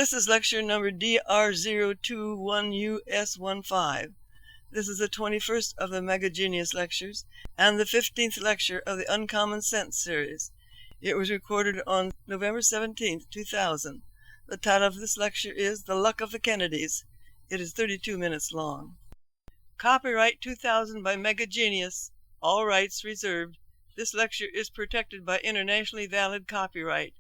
This is lecture number DR021US15. This is the 21st of the Mega Genius lectures and the 15th lecture of the Uncommon Sense series. It was recorded on November 17, 2000. The title of this lecture is The Luck of the Kennedys. It is 32 minutes long. Copyright 2000 by Mega Genius. All rights reserved. This lecture is protected by internationally valid copyright.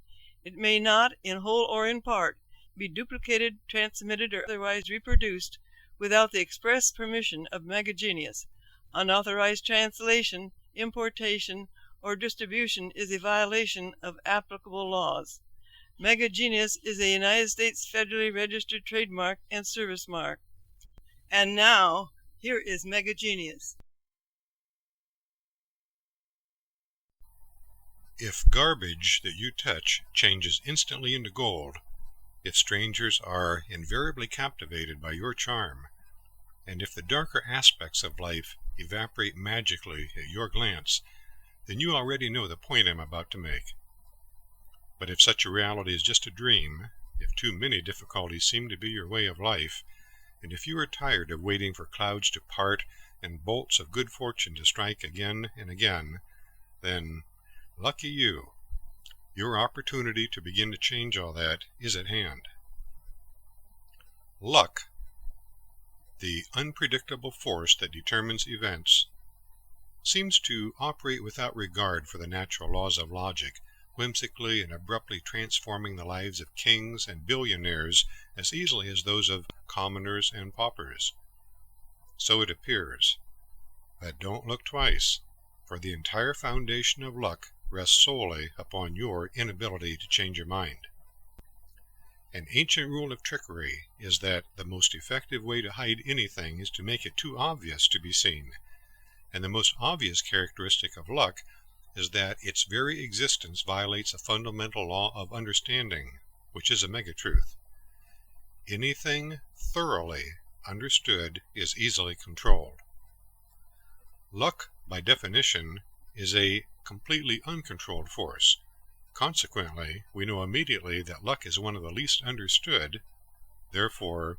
It may not, in whole or in part, be duplicated, transmitted, or otherwise reproduced without the express permission of Mega Genius. Unauthorized translation, importation, or distribution is a violation of applicable laws. Mega Genius is a United States federally registered trademark and service mark. And now, here is Mega Genius. If garbage that you touch changes instantly into gold, if strangers are invariably captivated by your charm, and if the darker aspects of life evaporate magically at your glance, then you already know the point I'm about to make. But if such a reality is just a dream, if too many difficulties seem to be your way of life, and if you are tired of waiting for clouds to part and bolts of good fortune to strike again and again, then lucky you. Your opportunity to begin to change all that is at hand. Luck, the unpredictable force that determines events, seems to operate without regard for the natural laws of logic, whimsically and abruptly transforming the lives of kings and billionaires as easily as those of commoners and paupers. So it appears. But don't look twice, for the entire foundation of luck rests solely upon your inability to change your mind. An ancient rule of trickery is that the most effective way to hide anything is to make it too obvious to be seen, and the most obvious characteristic of luck is that its very existence violates a fundamental law of understanding, which is a mega-truth. Anything thoroughly understood is easily controlled. Luck, by definition, is a completely uncontrolled force. Consequently, we know immediately that luck is one of the least understood, therefore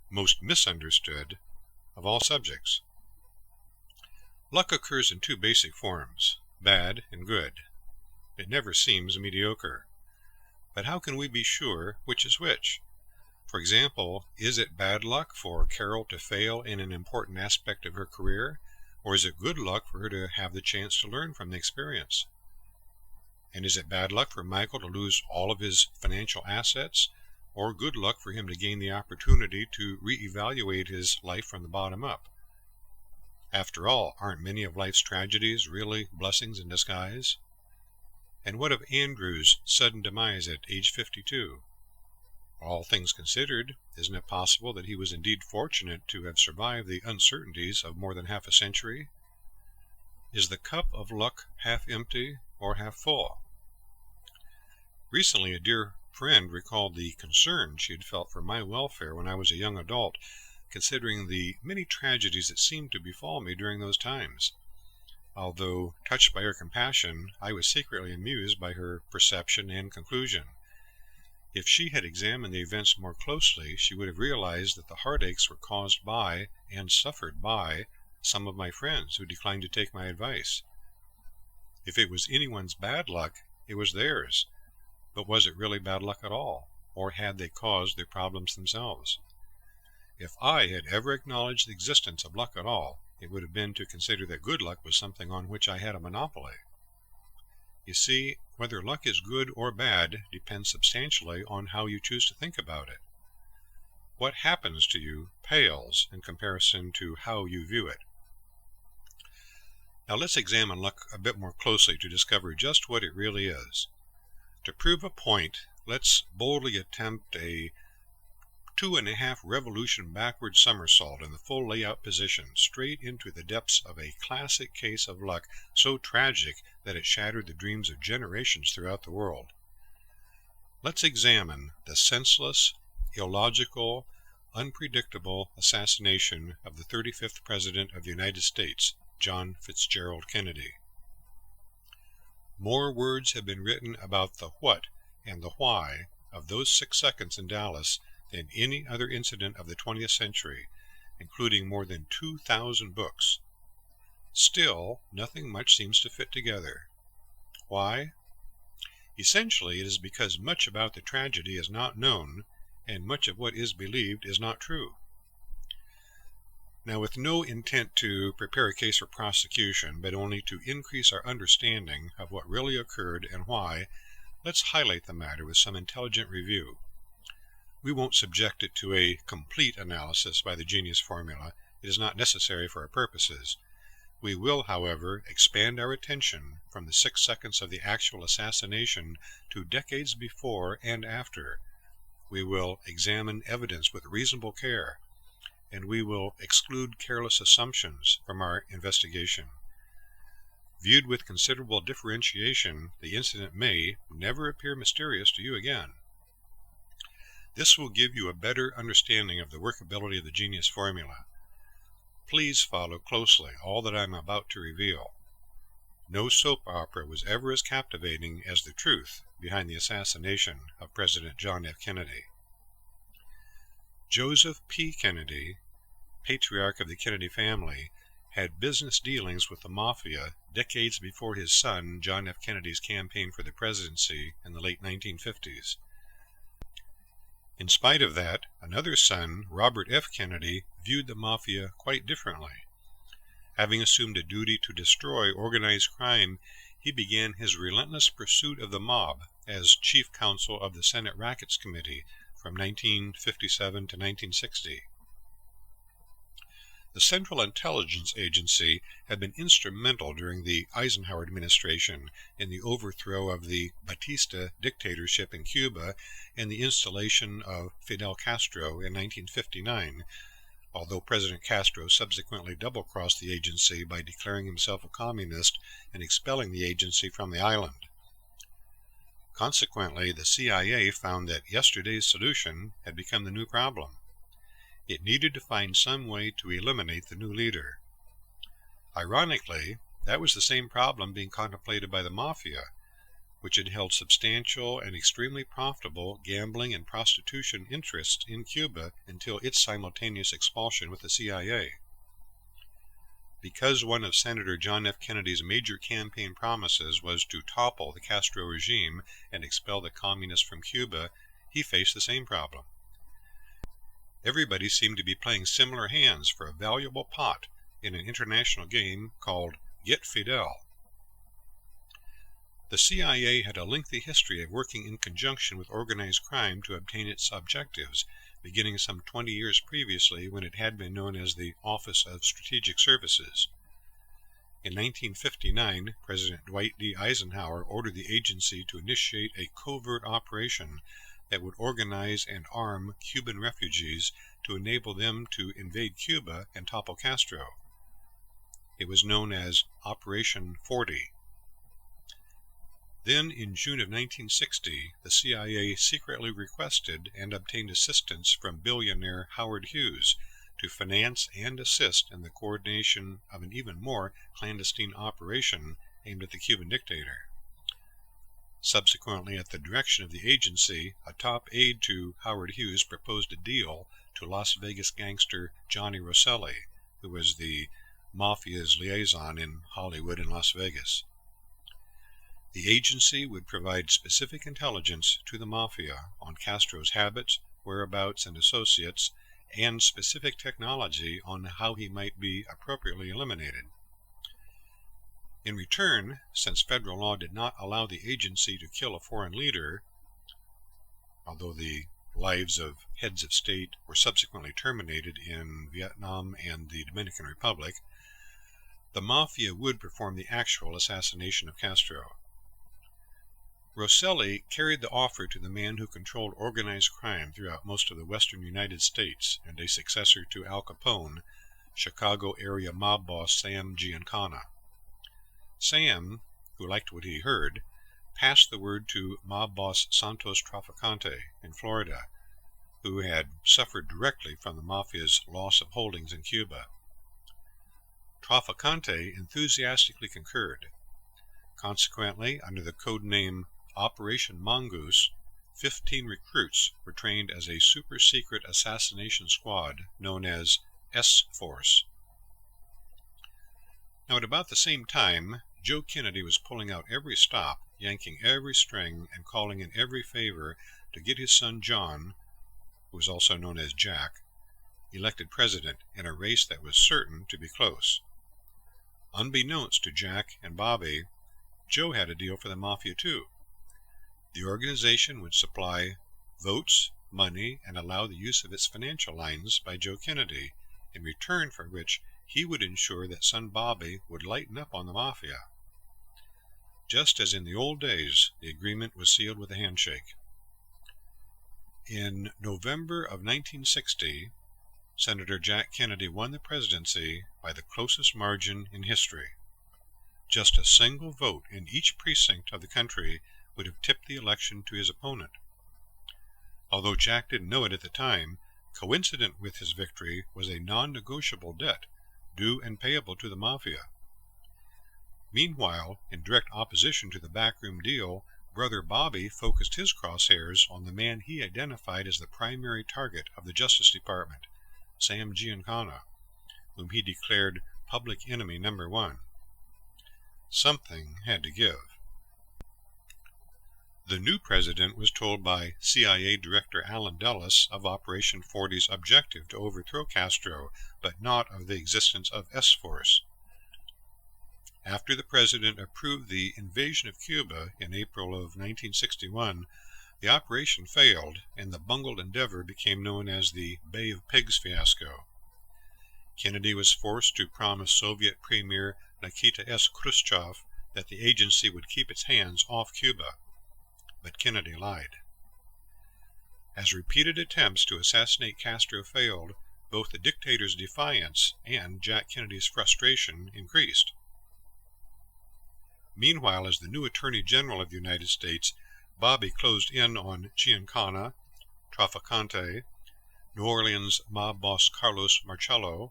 most misunderstood, of all subjects. Luck occurs in two basic forms, bad and good. It never seems mediocre. But how can we be sure which is which? For example, is it bad luck for Carol to fail in an important aspect of her career? Or is it good luck for her to have the chance to learn from the experience? And is it bad luck for Michael to lose all of his financial assets, or good luck for him to gain the opportunity to reevaluate his life from the bottom up? After all, aren't many of life's tragedies really blessings in disguise? And what of Andrew's sudden demise at age 52? All things considered, isn't it possible that he was indeed fortunate to have survived the uncertainties of more than half a century? Is the cup of luck half empty or half full? Recently, a dear friend recalled the concern she had felt for my welfare when I was a young adult, considering the many tragedies that seemed to befall me during those times. Although touched by her compassion, I was secretly amused by her perception and conclusion. If she had examined the events more closely, she would have realized that the heartaches were caused by and suffered by some of my friends who declined to take my advice. If it was anyone's bad luck, it was theirs. But was it really bad luck at all, or had they caused their problems themselves? If I had ever acknowledged the existence of luck at all, it would have been to consider that good luck was something on which I had a monopoly. You see, whether luck is good or bad depends substantially on how you choose to think about it. What happens to you pales in comparison to how you view it. Now let's examine luck a bit more closely to discover just what it really is. To prove a point, let's boldly attempt a 2.5 revolution backward somersault in the full layout position, straight into the depths of a classic case of luck so tragic that it shattered the dreams of generations throughout the world. Let's examine the senseless, illogical, unpredictable assassination of the 35th President of the United States, John Fitzgerald Kennedy. More words have been written about the what and the why of those 6 seconds in Dallas than any other incident of the 20th century, including more than 2,000 books. Still, nothing much seems to fit together. Why? Essentially, it is because much about the tragedy is not known, and much of what is believed is not true. Now, with no intent to prepare a case for prosecution, but only to increase our understanding of what really occurred and why, let's highlight the matter with some intelligent review. We won't subject it to a complete analysis by the Genius Formula. It is not necessary for our purposes. We will, however, expand our attention from the 6 seconds of the actual assassination to decades before and after. We will examine evidence with reasonable care, and we will exclude careless assumptions from our investigation. Viewed with considerable differentiation, the incident may never appear mysterious to you again. This will give you a better understanding of the workability of the Genius Formula. Please follow closely all that I am about to reveal. No soap opera was ever as captivating as the truth behind the assassination of President John F. Kennedy. Joseph P. Kennedy, patriarch of the Kennedy family, had business dealings with the Mafia decades before his son John F. Kennedy's campaign for the presidency in the late 1950s. In spite of that, another son, Robert F. Kennedy, viewed the Mafia quite differently. Having assumed a duty to destroy organized crime, he began his relentless pursuit of the mob as chief counsel of the Senate Rackets Committee from 1957 to 1960. The Central Intelligence Agency had been instrumental during the Eisenhower administration in the overthrow of the Batista dictatorship in Cuba and the installation of Fidel Castro in 1959, although President Castro subsequently double-crossed the agency by declaring himself a communist and expelling the agency from the island. Consequently, the CIA found that yesterday's solution had become the new problem. It needed to find some way to eliminate the new leader. Ironically, that was the same problem being contemplated by the Mafia, which had held substantial and extremely profitable gambling and prostitution interests in Cuba until its simultaneous expulsion with the CIA. Because one of Senator John F. Kennedy's major campaign promises was to topple the Castro regime and expel the communists from Cuba, he faced the same problem. Everybody seemed to be playing similar hands for a valuable pot in an international game called Get Fidel. The CIA had a lengthy history of working in conjunction with organized crime to obtain its objectives, beginning some 20 years previously when it had been known as the Office of Strategic Services. In 1959, President Dwight D. Eisenhower ordered the agency to initiate a covert operation that would organize and arm Cuban refugees to enable them to invade Cuba and topple Castro. It was known as Operation 40. Then, in June of 1960, the CIA secretly requested and obtained assistance from billionaire Howard Hughes to finance and assist in the coordination of an even more clandestine operation aimed at the Cuban dictator. Subsequently, at the direction of the agency, a top aide to Howard Hughes proposed a deal to Las Vegas gangster Johnny Rosselli, who was the Mafia's liaison in Hollywood and Las Vegas. The agency would provide specific intelligence to the Mafia on Castro's habits, whereabouts, and associates, and specific technology on how he might be appropriately eliminated. In return, since federal law did not allow the agency to kill a foreign leader, although the lives of heads of state were subsequently terminated in Vietnam and the Dominican Republic, the Mafia would perform the actual assassination of Castro. Rosselli carried the offer to the man who controlled organized crime throughout most of the western United States and a successor to Al Capone, Chicago area mob boss Sam Giancana. Sam, who liked what he heard, passed the word to mob boss Santos Trafficante in Florida, who had suffered directly from the Mafia's loss of holdings in Cuba. Trafficante enthusiastically concurred. Consequently, under the code name Operation Mongoose, 15 recruits were trained as a super-secret assassination squad known as S-Force. Now, at about the same time, Joe Kennedy was pulling out every stop, yanking every string, and calling in every favor to get his son John, who was also known as Jack, elected president in a race that was certain to be close. Unbeknownst to Jack and Bobby, Joe had a deal for the Mafia too. The organization would supply votes, money, and allow the use of its financial lines by Joe Kennedy, in return for which he would ensure that son Bobby would lighten up on the Mafia. Just as in the old days, the agreement was sealed with a handshake. In November of 1960, Senator Jack Kennedy won the presidency by the closest margin in history. Just a single vote in each precinct of the country would have tipped the election to his opponent. Although Jack didn't know it at the time, coincident with his victory was a non-negotiable debt, due and payable to the Mafia. Meanwhile, in direct opposition to the backroom deal, brother Bobby focused his crosshairs on the man he identified as the primary target of the Justice Department, Sam Giancana, whom he declared public enemy number one. Something had to give. The new president was told by CIA Director Allen Dulles of Operation 40's objective to overthrow Castro, but not of the existence of S-Force. After the president approved the invasion of Cuba in April of 1961, the operation failed, and the bungled endeavor became known as the Bay of Pigs fiasco. Kennedy was forced to promise Soviet Premier Nikita S. Khrushchev that the agency would keep its hands off Cuba. But Kennedy lied. As repeated attempts to assassinate Castro failed, both the dictator's defiance and Jack Kennedy's frustration increased. Meanwhile, as the new Attorney General of the United States, Bobby closed in on Giancana, Trafficante, New Orleans mob boss Carlos Marcello,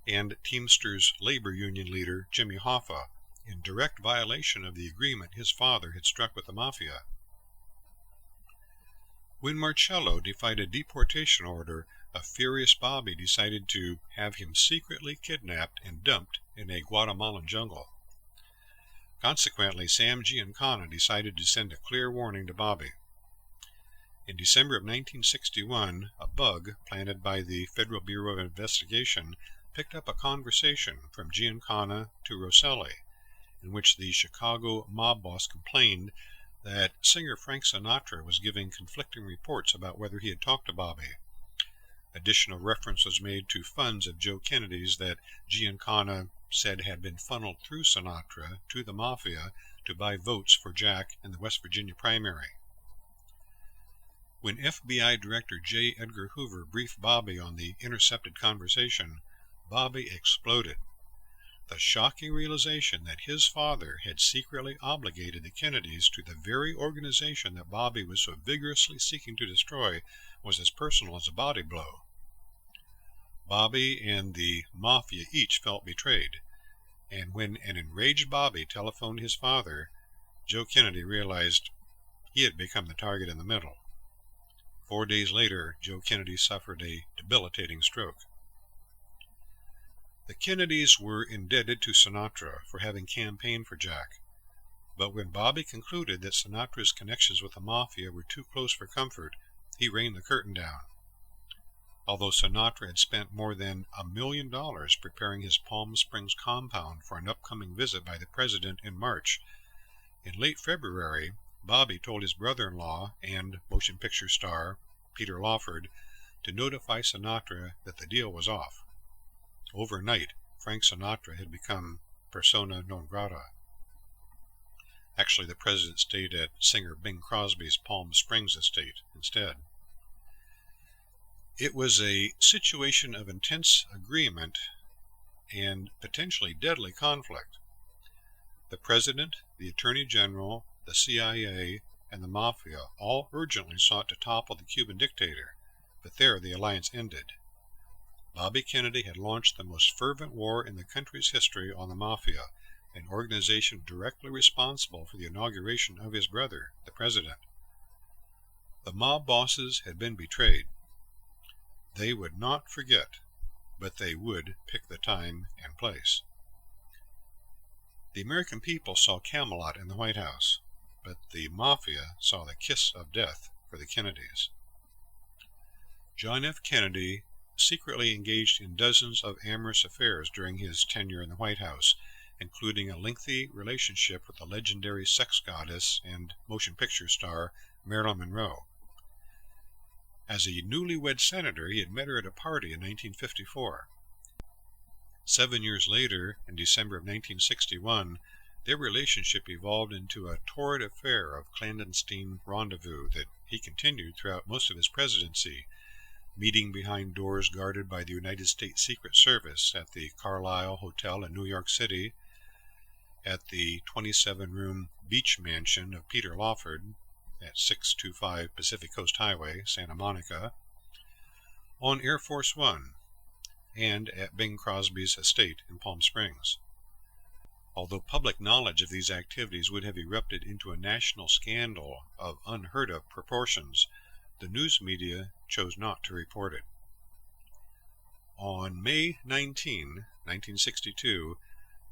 and Teamsters labor union leader Jimmy Hoffa, in direct violation of the agreement his father had struck with the Mafia. When Marcello defied a deportation order, a furious Bobby decided to have him secretly kidnapped and dumped in a Guatemalan jungle. Consequently, Sam Giancana decided to send a clear warning to Bobby. In December of 1961, a bug planted by the Federal Bureau of Investigation picked up a conversation from Giancana to Rosselli, in which the Chicago mob boss complained that singer Frank Sinatra was giving conflicting reports about whether he had talked to Bobby. Additional reference was made to funds of Joe Kennedy's that Giancana said had been funneled through Sinatra to the Mafia to buy votes for Jack in the West Virginia primary. When FBI Director J. Edgar Hoover briefed Bobby on the intercepted conversation, Bobby exploded. The shocking realization that his father had secretly obligated the Kennedys to the very organization that Bobby was so vigorously seeking to destroy was as personal as a body blow. Bobby and the Mafia each felt betrayed, and when an enraged Bobby telephoned his father, Joe Kennedy realized he had become the target in the middle. 4 days later, Joe Kennedy suffered a debilitating stroke. The Kennedys were indebted to Sinatra for having campaigned for Jack, but when Bobby concluded that Sinatra's connections with the Mafia were too close for comfort, he rained the curtain down. Although Sinatra had spent more than $1 million preparing his Palm Springs compound for an upcoming visit by the president in March, in late February, Bobby told his brother-in-law and motion picture star Peter Lawford to notify Sinatra that the deal was off. Overnight, Frank Sinatra had become persona non grata. Actually, the president stayed at singer Bing Crosby's Palm Springs estate instead. It was a situation of intense agreement and potentially deadly conflict. The president, the attorney general, the CIA, and the Mafia all urgently sought to topple the Cuban dictator, but there the alliance ended. Bobby Kennedy had launched the most fervent war in the country's history on the Mafia, an organization directly responsible for the inauguration of his brother, the president. The mob bosses had been betrayed. They would not forget, but they would pick the time and place. The American people saw Camelot in the White House, but the Mafia saw the kiss of death for the Kennedys. John F. Kennedy secretly engaged in dozens of amorous affairs during his tenure in the White House, including a lengthy relationship with the legendary sex goddess and motion picture star Marilyn Monroe. As a newlywed senator, he had met her at a party in 1954. 7 years later, in December of 1961, their relationship evolved into a torrid affair of clandestine rendezvous that he continued throughout most of his presidency, meeting behind doors guarded by the United States Secret Service at the Carlisle Hotel in New York City, at the 27-room beach mansion of Peter Lawford at 625 Pacific Coast Highway, Santa Monica, on Air Force One, and at Bing Crosby's estate in Palm Springs. Although public knowledge of these activities would have erupted into a national scandal of unheard-of proportions, the news media chose not to report it. On May 19, 1962,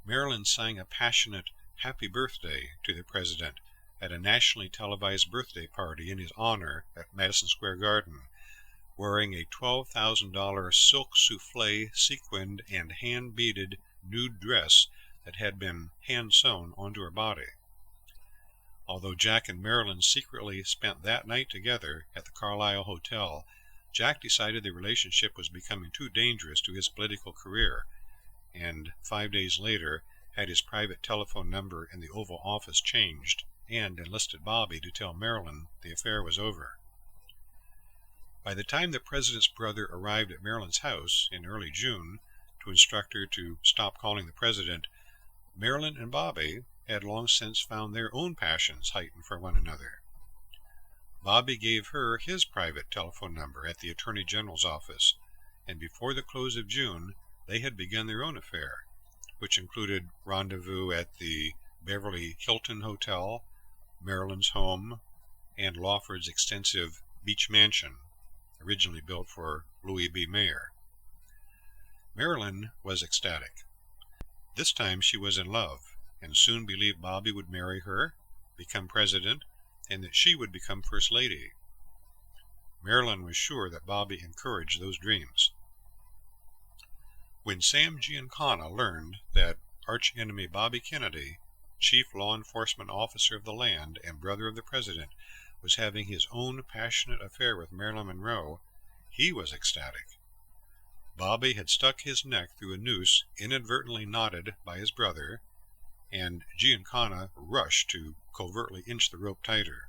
Marilyn sang a passionate "Happy Birthday" to the President at a nationally televised birthday party in his honor at Madison Square Garden, wearing a $12,000 silk souffle sequined and hand-beaded nude dress that had been hand-sewn onto her body. Although Jack and Marilyn secretly spent that night together at the Carlisle Hotel, Jack decided the relationship was becoming too dangerous to his political career, and 5 days later had his private telephone number in the Oval Office changed and enlisted Bobby to tell Marilyn the affair was over. By the time the President's brother arrived at Marilyn's house in early June to instruct her to stop calling the President, Marilyn and Bobby had long since found their own passions heightened for one another. Bobby gave her his private telephone number at the Attorney General's office, and before the close of June they had begun their own affair, which included rendezvous at the Beverly Hilton Hotel, Marilyn's home, and Lawford's extensive beach mansion, originally built for Louis B. Mayer. Marilyn was ecstatic. This time she was in love, and soon believed Bobby would marry her, become president, and that she would become First Lady. Marilyn was sure that Bobby encouraged those dreams. When Sam Giancana learned that arch-enemy Bobby Kennedy, chief law enforcement officer of the land and brother of the President, was having his own passionate affair with Marilyn Monroe, he was ecstatic. Bobby had stuck his neck through a noose inadvertently knotted by his brother, and Giancana rushed to covertly inch the rope tighter.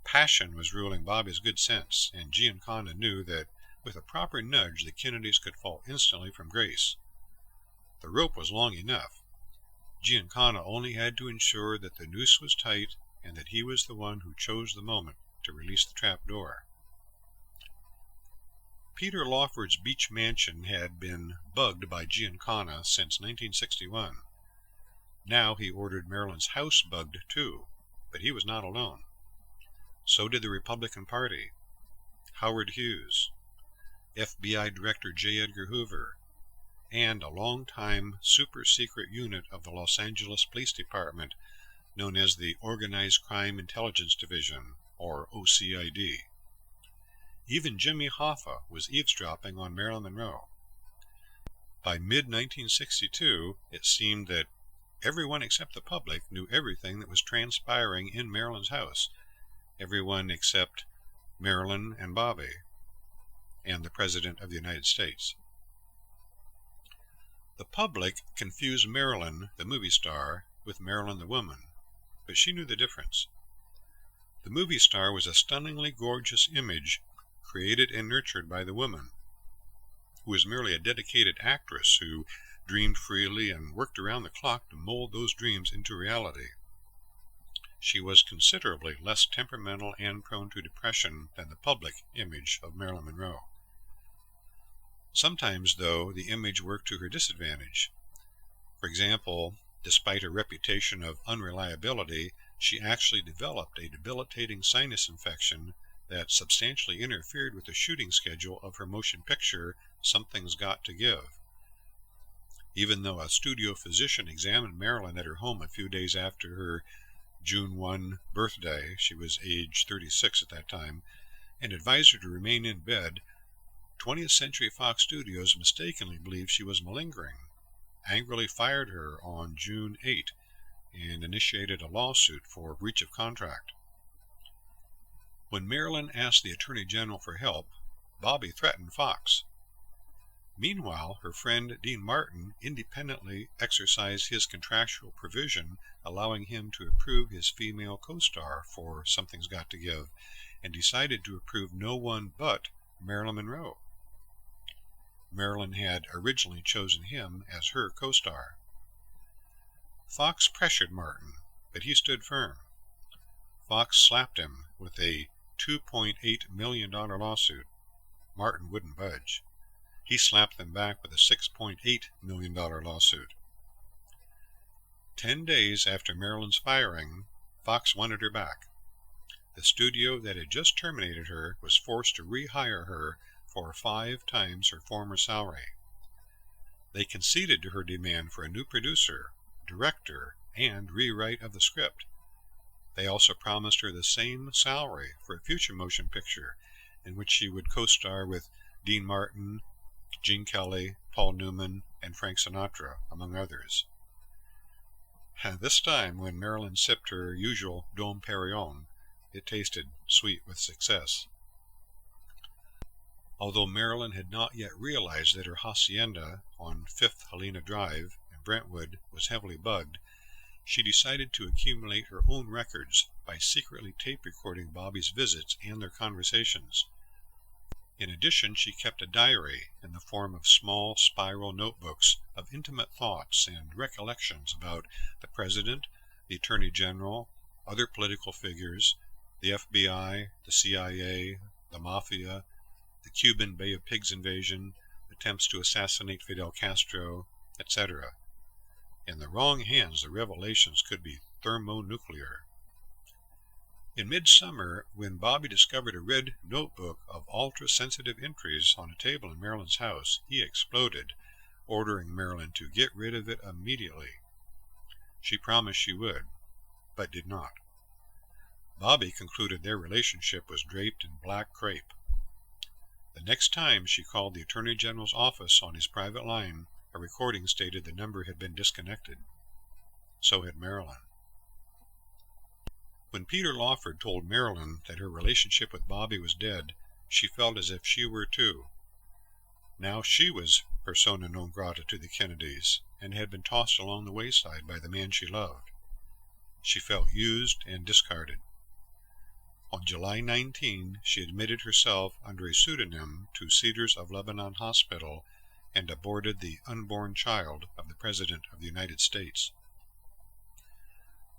Passion was ruling Bobby's good sense, and Giancana knew that with a proper nudge the Kennedys could fall instantly from grace. The rope was long enough. Giancana only had to ensure that the noose was tight and that he was the one who chose the moment to release the trap door. Peter Lawford's beach mansion had been bugged by Giancana since 1961. Now he ordered Marilyn's house bugged too, but he was not alone. So did the Republican Party, Howard Hughes, FBI Director J. Edgar Hoover, and a long-time super-secret unit of the Los Angeles Police Department known as the Organized Crime Intelligence Division, or OCID. Even Jimmy Hoffa was eavesdropping on Marilyn Monroe. By mid-1962, it seemed that everyone except the public knew everything that was transpiring in Marilyn's house, everyone except Marilyn and Bobby, and the President of the United States. The public confused Marilyn, the movie star, with Marilyn the woman, but she knew the difference. The movie star was a stunningly gorgeous image created and nurtured by the woman, who was merely a dedicated actress who dreamed freely and worked around the clock to mold those dreams into reality. She was considerably less temperamental and prone to depression than the public image of Marilyn Monroe. Sometimes, though, the image worked to her disadvantage. For example, despite her reputation of unreliability, she actually developed a debilitating sinus infection that substantially interfered with the shooting schedule of her motion picture Something's Got to Give. Even though a studio physician examined Marilyn at her home a few days after her June 1 birthday, she was age 36 at that time, and advised her to remain in bed, 20th Century Fox Studios mistakenly believed she was malingering, angrily fired her on June 8, and initiated a lawsuit for breach of contract. When Marilyn asked the Attorney General for help, Bobby threatened Fox. Meanwhile, her friend Dean Martin independently exercised his contractual provision allowing him to approve his female co-star for Something's Got to Give, and decided to approve no one but Marilyn Monroe. Marilyn had originally chosen him as her co-star. Fox pressured Martin, but he stood firm. Fox slapped him with a $2.8 million lawsuit. Martin wouldn't budge. He slapped them back with a $6.8 million lawsuit. 10 days after Marilyn's firing, Fox wanted her back. The studio that had just terminated her was forced to rehire her for 5 times her former salary. They conceded to her demand for a new producer, director, and rewrite of the script. They also promised her the same salary for a future motion picture in which she would co-star with Dean Martin, Gene Kelly, Paul Newman, and Frank Sinatra, among others. This time, when Marilyn sipped her usual Dom Perignon, it tasted sweet with success. Although Marilyn had not yet realized that her hacienda on 5th Helena Drive in Brentwood was heavily bugged, she decided to accumulate her own records by secretly tape recording Bobby's visits and their conversations. In addition, she kept a diary in the form of small spiral notebooks of intimate thoughts and recollections about the President, the Attorney General, other political figures, the FBI, the CIA, the Mafia, the Cuban Bay of Pigs invasion, attempts to assassinate Fidel Castro, etc. In the wrong hands, the revelations could be thermonuclear. In midsummer, when Bobby discovered a red notebook of ultra-sensitive entries on a table in Marilyn's house, he exploded, ordering Marilyn to get rid of it immediately. She promised she would, but did not. Bobby concluded their relationship was draped in black crepe. The next time she called the Attorney General's office on his private line, a recording stated the number had been disconnected. So had Marilyn. When Peter Lawford told Marilyn that her relationship with Bobby was dead, she felt as if she were too. Now she was persona non grata to the Kennedys, and had been tossed along the wayside by the man she loved. She felt used and discarded. On July 19, she admitted herself under a pseudonym to Cedars of Lebanon Hospital and aborted the unborn child of the President of the United States.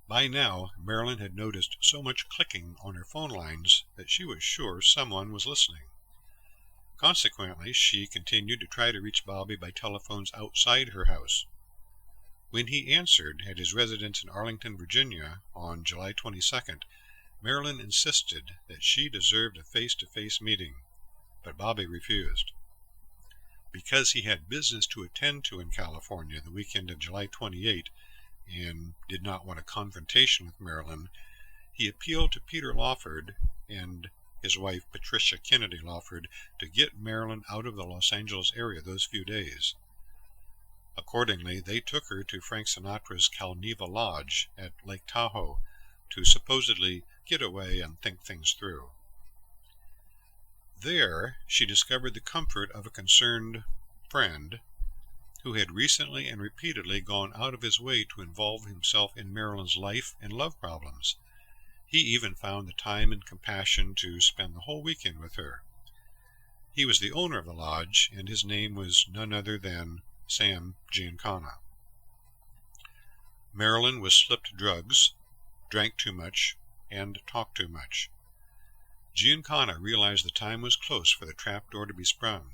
By now, Marilyn had noticed so much clicking on her phone lines that she was sure someone was listening. Consequently, she continued to try to reach Bobby by telephones outside her house. When he answered at his residence in Arlington, Virginia, on July 22nd, Marilyn insisted that she deserved a face-to-face meeting, but Bobby refused. Because he had business to attend to in California the weekend of July 28, and did not want a confrontation with Marilyn, he appealed to Peter Lawford and his wife Patricia Kennedy Lawford to get Marilyn out of the Los Angeles area those few days. Accordingly, they took her to Frank Sinatra's Calneva Lodge at Lake Tahoe to supposedly get away and think things through. There, she discovered the comfort of a concerned friend who had recently and repeatedly gone out of his way to involve himself in Marilyn's life and love problems. He even found the time and compassion to spend the whole weekend with her. He was the owner of the lodge, and his name was none other than Sam Giancana. Marilyn was slipped drugs, drank too much, and talked too much. Giancana realized the time was close for the trapdoor to be sprung.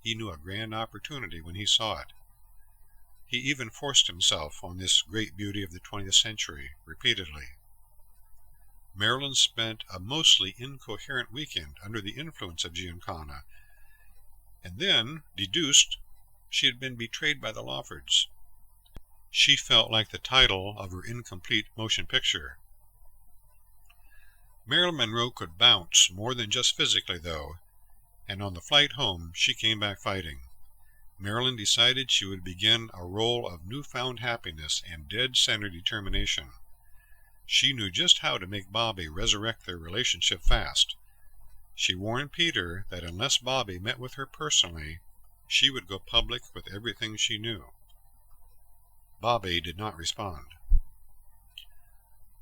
He knew a grand opportunity when he saw it. He even forced himself on this great beauty of the 20th century repeatedly. Marilyn spent a mostly incoherent weekend under the influence of Giancana, and then deduced she had been betrayed by the Lawfords. She felt like the title of her incomplete motion picture. Marilyn Monroe could bounce more than just physically, though, and on the flight home she came back fighting. Marilyn decided she would begin a role of newfound happiness and dead-center determination. She knew just how to make Bobby resurrect their relationship fast. She warned Peter that unless Bobby met with her personally, she would go public with everything she knew. Bobby did not respond.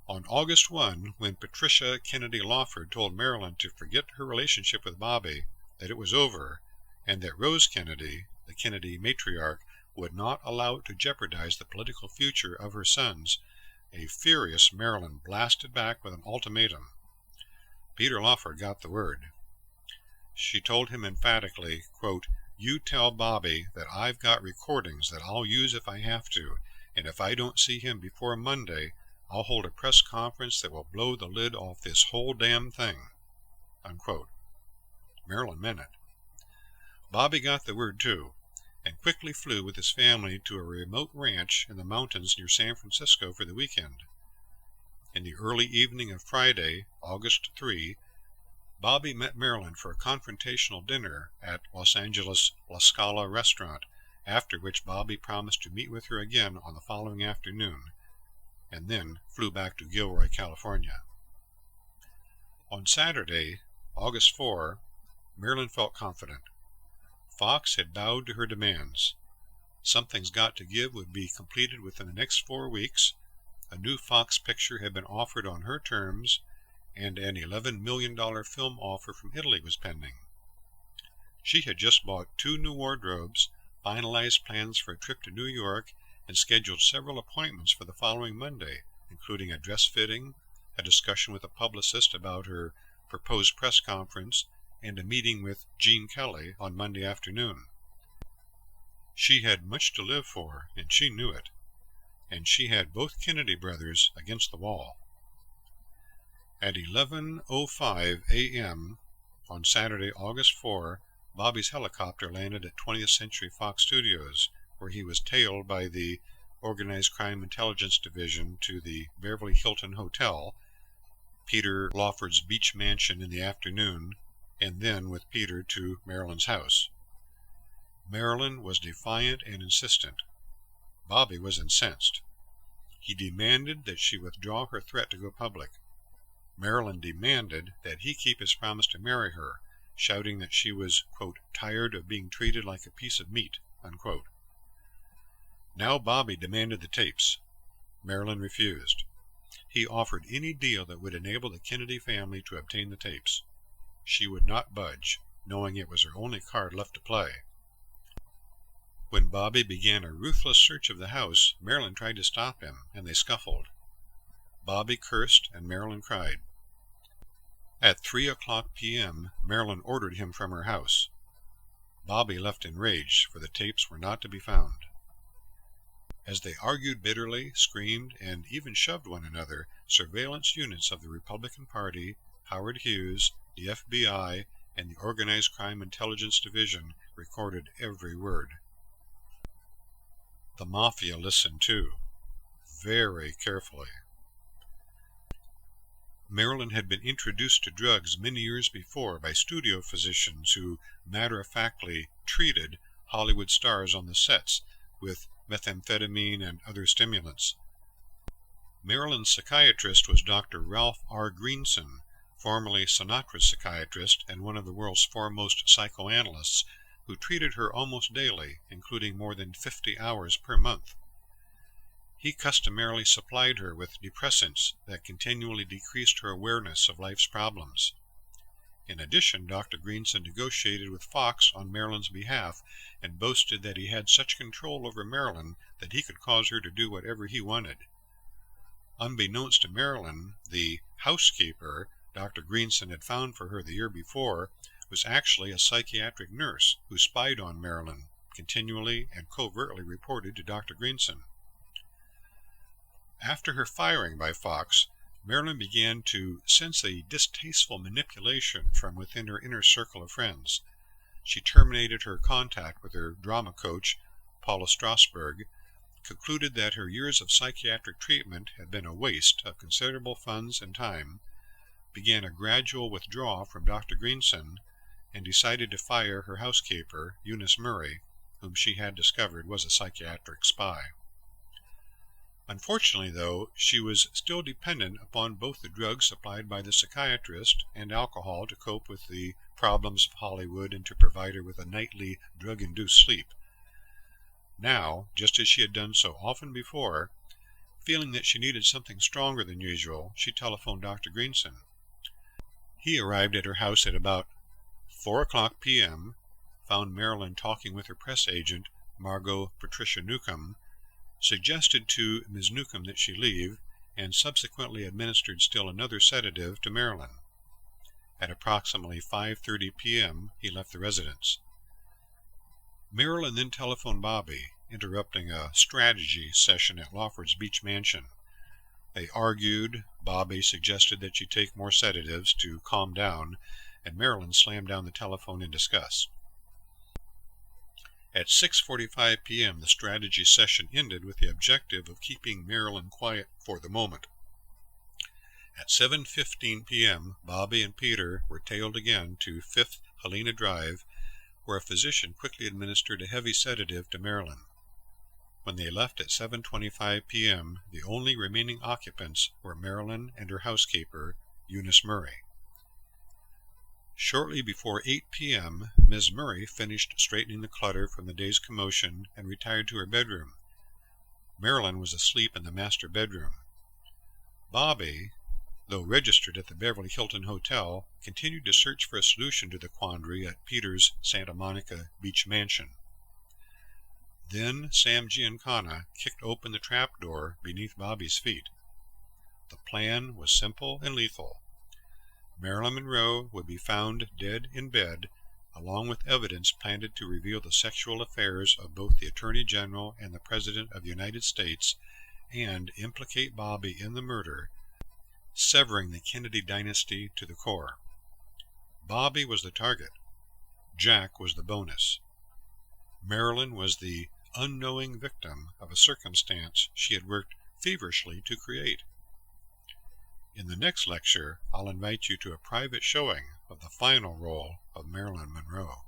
On August 1, when Patricia Kennedy Lawford told Marilyn to forget her relationship with Bobby, that it was over, and that Rose Kennedy, the Kennedy matriarch, would not allow it to jeopardize the political future of her sons, a furious Marilyn blasted back with an ultimatum. Peter Lawford got the word. She told him emphatically, quote, "You tell Bobby that I've got recordings that I'll use if I have to, and if I don't see him before Monday, I'll hold a press conference that will blow the lid off this whole damn thing." Unquote. Marilyn meant it. Bobby got the word too, and quickly flew with his family to a remote ranch in the mountains near San Francisco for the weekend. In the early evening of Friday, August 3, Bobby met Marilyn for a confrontational dinner at Los Angeles' La Scala restaurant, after which Bobby promised to meet with her again on the following afternoon, and then flew back to Gilroy, California. On Saturday, August 4, Marilyn felt confident. Fox had bowed to her demands. Something's Got to Give would be completed within the next 4 weeks, a new Fox picture had been offered on her terms, and an $11 million film offer from Italy was pending. She had just bought 2 new wardrobes, finalized plans for a trip to New York, and scheduled several appointments for the following Monday, including a dress fitting, a discussion with a publicist about her proposed press conference, and a meeting with Gene Kelly on Monday afternoon. She had much to live for, and she knew it, and she had both Kennedy brothers against the wall. At 11:05 a.m. on Saturday, August 4, Bobby's helicopter landed at 20th Century Fox Studios, where he was tailed by the Organized Crime Intelligence Division to the Beverly Hilton Hotel, Peter Lawford's beach mansion in the afternoon, and then with Peter to Marilyn's house. Marilyn was defiant and insistent. Bobby was incensed. He demanded that she withdraw her threat to go public. Marilyn demanded that he keep his promise to marry her, shouting that she was, quote, "tired of being treated like a piece of meat," unquote. Now Bobby demanded the tapes. Marilyn refused. He offered any deal that would enable the Kennedy family to obtain the tapes. She would not budge, knowing it was her only card left to play. When Bobby began a ruthless search of the house, Marilyn tried to stop him, and they scuffled. Bobby cursed, and Marilyn cried. At 3:00 p.m., Marilyn ordered him from her house. Bobby left enraged, for the tapes were not to be found. As they argued bitterly, screamed, and even shoved one another, surveillance units of the Republican Party, Howard Hughes, the FBI, and the Organized Crime Intelligence Division recorded every word. The Mafia listened too, very carefully. Marilyn had been introduced to drugs many years before by studio physicians who matter-of-factly treated Hollywood stars on the sets with methamphetamine and other stimulants. Marilyn's psychiatrist was Dr. Ralph R. Greenson, formerly Sinatra's psychiatrist and one of the world's foremost psychoanalysts, who treated her almost daily, including more than 50 hours per month. He customarily supplied her with depressants that continually decreased her awareness of life's problems. In addition, Dr. Greenson negotiated with Fox on Marilyn's behalf and boasted that he had such control over Marilyn that he could cause her to do whatever he wanted. Unbeknownst to Marilyn, the housekeeper Dr. Greenson had found for her the year before was actually a psychiatric nurse who spied on Marilyn, continually and covertly reported to Dr. Greenson. After her firing by Fox, Marilyn began to sense a distasteful manipulation from within her inner circle of friends. She terminated her contact with her drama coach, Paula Strasberg, concluded that her years of psychiatric treatment had been a waste of considerable funds and time, began a gradual withdrawal from Dr. Greenson, and decided to fire her housekeeper, Eunice Murray, whom she had discovered was a psychiatric spy. Unfortunately, though, she was still dependent upon both the drugs supplied by the psychiatrist and alcohol to cope with the problems of Hollywood and to provide her with a nightly drug-induced sleep. Now, just as she had done so often before, feeling that she needed something stronger than usual, she telephoned Dr. Greenson. He arrived at her house at about 4:00 p.m., found Marilyn talking with her press agent, Margot Patricia Newcomb, suggested to Ms. Newcomb that she leave, and subsequently administered still another sedative to Marilyn. At approximately 5:30 p.m., he left the residence. Marilyn then telephoned Bobby, interrupting a strategy session at Lawford's Beach Mansion. They argued. Bobby suggested that she take more sedatives to calm down, and Marilyn slammed down the telephone in disgust. At 6:45 p.m., the strategy session ended with the objective of keeping Marilyn quiet for the moment. At 7:15 p.m., Bobby and Peter were tailed again to 5th Helena Drive, where a physician quickly administered a heavy sedative to Marilyn. When they left at 7:25 p.m., the only remaining occupants were Marilyn and her housekeeper, Eunice Murray. Shortly before 8 p.m., Ms. Murray finished straightening the clutter from the day's commotion and retired to her bedroom. Marilyn was asleep in the master bedroom. Bobby, though registered at the Beverly Hilton Hotel, continued to search for a solution to the quandary at Peter's Santa Monica Beach Mansion. Then Sam Giancana kicked open the trapdoor beneath Bobby's feet. The plan was simple and lethal. Marilyn Monroe would be found dead in bed, along with evidence planted to reveal the sexual affairs of both the Attorney General and the President of the United States, and implicate Bobby in the murder, severing the Kennedy dynasty to the core. Bobby was the target. Jack was the bonus. Marilyn was the unknowing victim of a circumstance she had worked feverishly to create. In the next lecture, I'll invite you to a private showing of the final role of Marilyn Monroe.